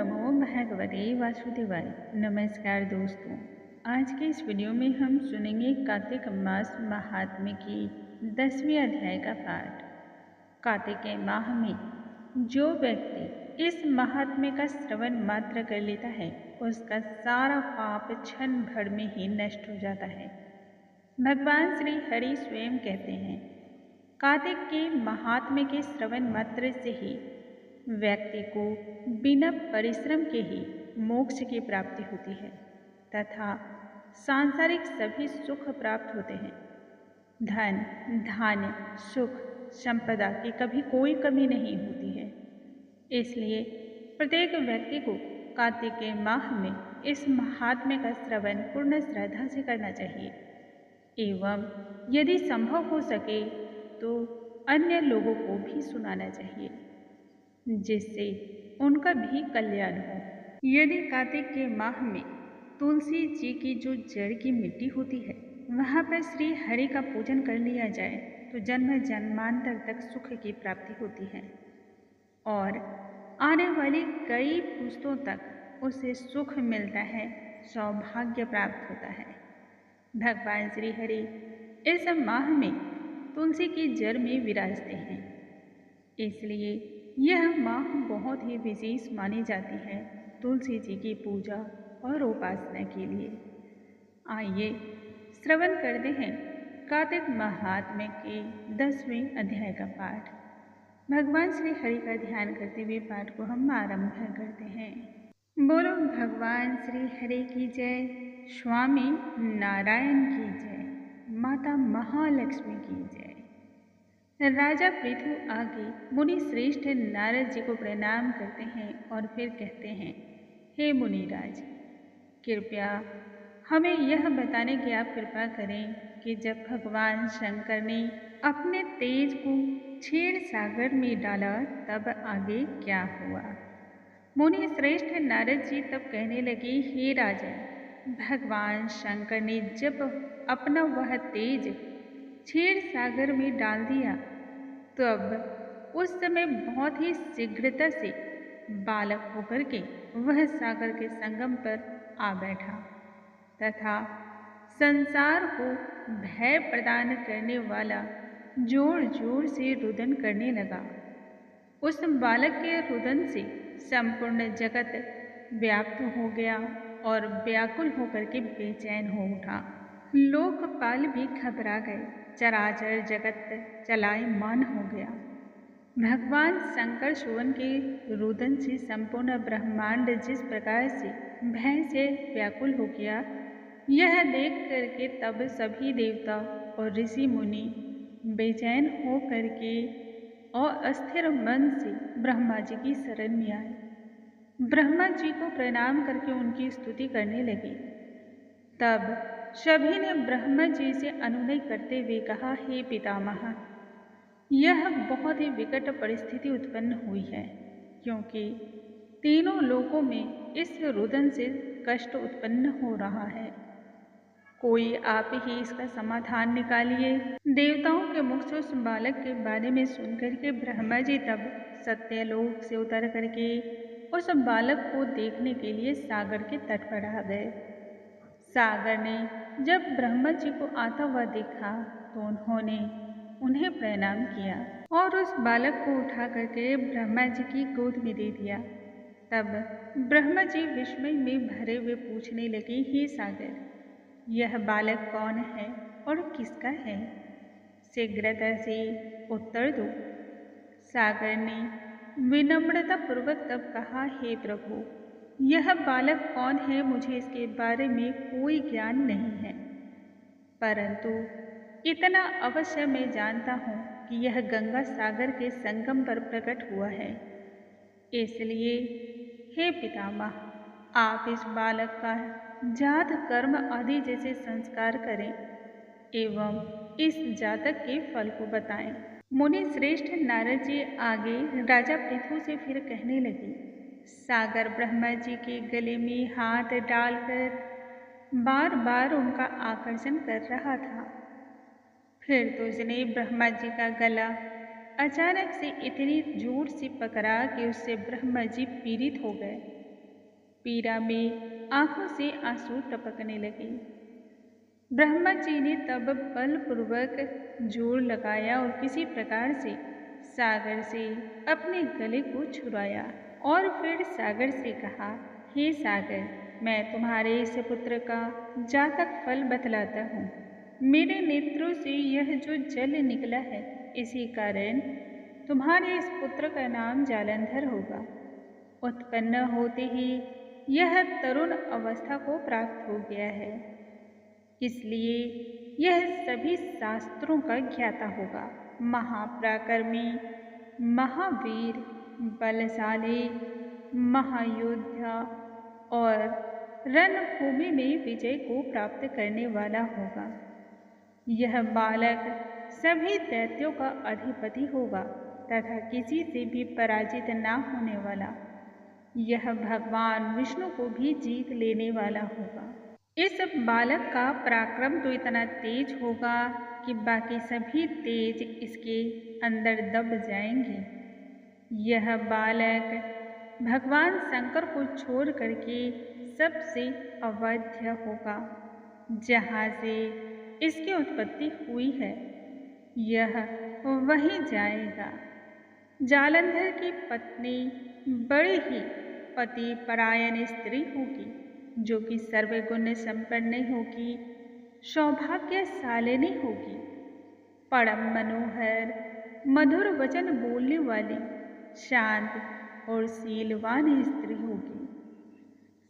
नमो भगवते वासुदेवाय। नमस्कार दोस्तों, आज के इस वीडियो में हम सुनेंगे कार्तिक मास महात्म्य की 10वीं अध्याय का पाठ। कार्तिक के माह में जो व्यक्ति इस महात्म्य का श्रवण मात्र कर लेता है उसका सारा पाप क्षण भर में ही नष्ट हो जाता है। भगवान श्री हरि स्वयं कहते हैं, कार्तिक के महात्म्य के श्रवण मात्र से ही व्यक्ति को बिना परिश्रम के ही मोक्ष की प्राप्ति होती है तथा सांसारिक सभी सुख प्राप्त होते हैं। धन, धान्य, सुख, संपदा की कभी कोई कमी नहीं होती है। इसलिए प्रत्येक व्यक्ति को कार्तिक के माह में इस महात्म्य का श्रवण पूर्ण श्रद्धा से करना चाहिए एवं यदि संभव हो सके तो अन्य लोगों को भी सुनाना चाहिए, जिससे उनका भी कल्याण हो। यदि कार्तिक के माह में तुलसी जी की जो जड़ की मिट्टी होती है वहाँ पर श्री हरि का पूजन कर लिया जाए तो जन्म जन्मांतर तक सुख की प्राप्ति होती है और आने वाली कई पुश्तों तक उसे सुख मिलता है, सौभाग्य प्राप्त होता है। भगवान श्री हरि इस माह में तुलसी की जड़ में विराजते हैं, इसलिए यह माह बहुत ही विशेष मानी जाती है तुलसी जी की पूजा और उपासना के लिए। आइए श्रवण करते हैं कार्तिक महात्म्य के 10वें अध्याय का पाठ। भगवान श्री हरि का ध्यान करते हुए पाठ को हम आरंभ करते हैं। बोलो भगवान श्री हरि की जय, स्वामी नारायण की जय, माता महालक्ष्मी की जय। राजा पृथु आगे मुनि श्रेष्ठ नारद जी को प्रणाम करते हैं और फिर कहते हैं, हे मुनिराज, कृपया हमें यह बताने की आप कृपा करें कि जब भगवान शंकर ने अपने तेज को क्षीर सागर में डाला तब आगे क्या हुआ। मुनि श्रेष्ठ नारद जी तब कहने लगे, हे राजन, भगवान शंकर ने जब अपना वह तेज क्षीर सागर में डाल दिया तब उस समय बहुत ही शीघ्रता से बालक होकर के वह सागर के संगम पर आ बैठा तथा संसार को भय प्रदान करने वाला जोर जोर से रुदन करने लगा। उस बालक के रुदन से संपूर्ण जगत व्याप्त हो गया और व्याकुल होकर के बेचैन हो उठा। लोकपाल भी घबरा गए, चराचर जगत चलायमान हो गया। भगवान शंकर सुवन के रुदन से संपूर्ण ब्रह्मांड जिस प्रकार से भय से व्याकुल हो गया, यह देख करके तब सभी देवता और ऋषि मुनि बेचैन हो करके और अस्थिर मन से ब्रह्मा जी की शरण में आए। ब्रह्मा जी को प्रणाम करके उनकी स्तुति करने लगे। तब सभी ने ब्रह्मा जी से अनुनय करते हुए कहा, हे पितामह, यह बहुत ही विकट परिस्थिति उत्पन्न हुई है, क्योंकि तीनों लोकों में इस रुदन से कष्ट उत्पन्न हो रहा है। कोई आप ही इसका समाधान निकालिए। देवताओं के मुख से उस बालक के बारे में सुनकर के ब्रह्मा जी तब सत्यलोक से उतर करके उस बालक को देखने के लिए सागर के तट पर आ गए। सागर ने जब ब्रह्मा जी को आता हुआ देखा तो उन्होंने उन्हें प्रणाम किया और उस बालक को उठा करके ब्रह्मा जी की गोद में दे दिया। तब ब्रह्मा जी विस्मय में भरे हुए पूछने लगे, हे सागर, यह बालक कौन है और किसका है? शीघ्रता से उत्तर दो। सागर ने विनम्रता पूर्वक तब कहा, हे प्रभु, यह बालक कौन है मुझे इसके बारे में कोई ज्ञान नहीं है, परंतु इतना अवश्य मैं जानता हूँ कि यह गंगा सागर के संगम पर प्रकट हुआ है। इसलिए हे पितामह, आप इस बालक का जात कर्म आदि जैसे संस्कार करें एवं इस जातक के फल को बताएं। मुनि श्रेष्ठ नारद जी आगे राजा पृथु से फिर कहने लगे। सागर ब्रह्मा जी के गले में हाथ डालकर बार बार उनका आकर्षण कर रहा था। फिर तो उसने ब्रह्मा जी का गला अचानक से इतनी जोर से पकड़ा कि उससे ब्रह्मा जी पीड़ित हो गए पीड़ा में आंखों से आंसू टपकने लगे। ब्रह्मा जी ने तब बलपूर्वक जोर लगाया और किसी प्रकार से सागर से अपने गले को छुड़ाया और फिर सागर से कहा, हे सागर, मैं तुम्हारे इस पुत्र का जातक फल बतलाता हूँ। मेरे नेत्रों से यह जो जल निकला है, इसी कारण तुम्हारे इस पुत्र का नाम जालंधर होगा। उत्पन्न होते ही यह तरुण अवस्था को प्राप्त हो गया है, इसलिए यह सभी शास्त्रों का ज्ञाता होगा। महापराक्रमी, महावीर, बलशाली, महायोद्धा और रणभूमि में विजय को प्राप्त करने वाला होगा। यह बालक सभी दैत्यों का अधिपति होगा तथा किसी से भी पराजित न होने वाला। यह भगवान विष्णु को भी जीत लेने वाला होगा। इस बालक का पराक्रम तो इतना तेज होगा कि बाकी सभी तेज इसके अंदर दब जाएंगे। यह बालक भगवान शंकर को छोड़ करके सबसे अवध्य होगा, जहाँ से इसकी उत्पत्ति हुई है, यह वहीं जाएगा। जालंधर की पत्नी बड़ी ही पति परायण स्त्री होगी, जो कि सर्वगुण संपन्न होगी, सौभाग्यशालिनी होगी, परम मनोहर मधुर वचन बोलने वाली, शांत और शीलवान स्त्री होगी।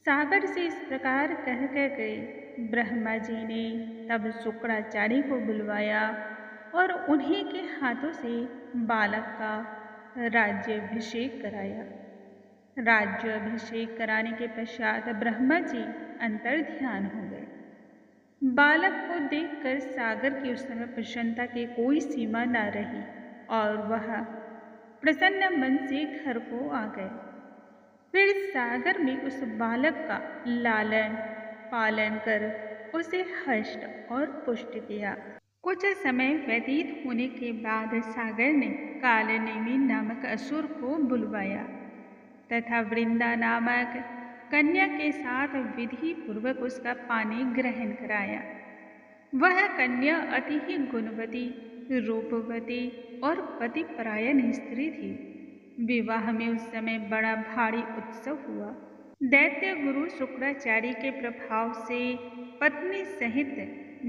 सागर से इस प्रकार कह कर गए। ब्रह्मा जी ने तब शुक्राचार्य को बुलवाया और उन्हीं के हाथों से बालक का राज्याभिषेक कराया। राज्याभिषेक कराने के पश्चात ब्रह्मा जी अंतर ध्यान हो गए। बालक को देखकर सागर की उस समय प्रसन्नता की कोई सीमा न रही और वह प्रसन्न मन से घर को आ गए। फिर सागर में उस बालक का लालन पालन कर उसे हष्ट और पुष्ट किया। कुछ समय व्यतीत होने के बाद सागर ने कालनेमि नामक असुर को बुलवाया तथा वृंदा नामक कन्या के साथ विधि पूर्वक उसका पानी ग्रहण कराया। वह कन्या अति ही गुणवती, रूपवती और पतिपरायण स्त्री थी। विवाह में उस समय बड़ा भारी उत्सव हुआ। दैत्य गुरु शुक्राचार्य के प्रभाव से पत्नी सहित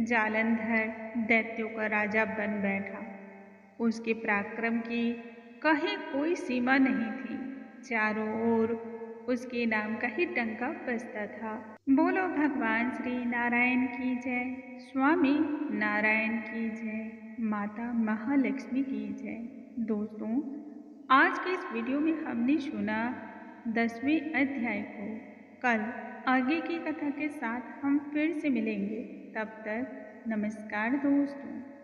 जालंधर दैत्यों का राजा बन बैठा। उसके पराक्रम की कहीं कोई सीमा नहीं थी। चारों ओर उसके नाम का ही डंका बजता था। बोलो भगवान श्री नारायण की जय, स्वामी नारायण की जय, माता महालक्ष्मी की जय। दोस्तों, आज के इस वीडियो में हमने सुना 10वें अध्याय को। कल आगे की कथा के साथ हम फिर से मिलेंगे। तब तक नमस्कार दोस्तों।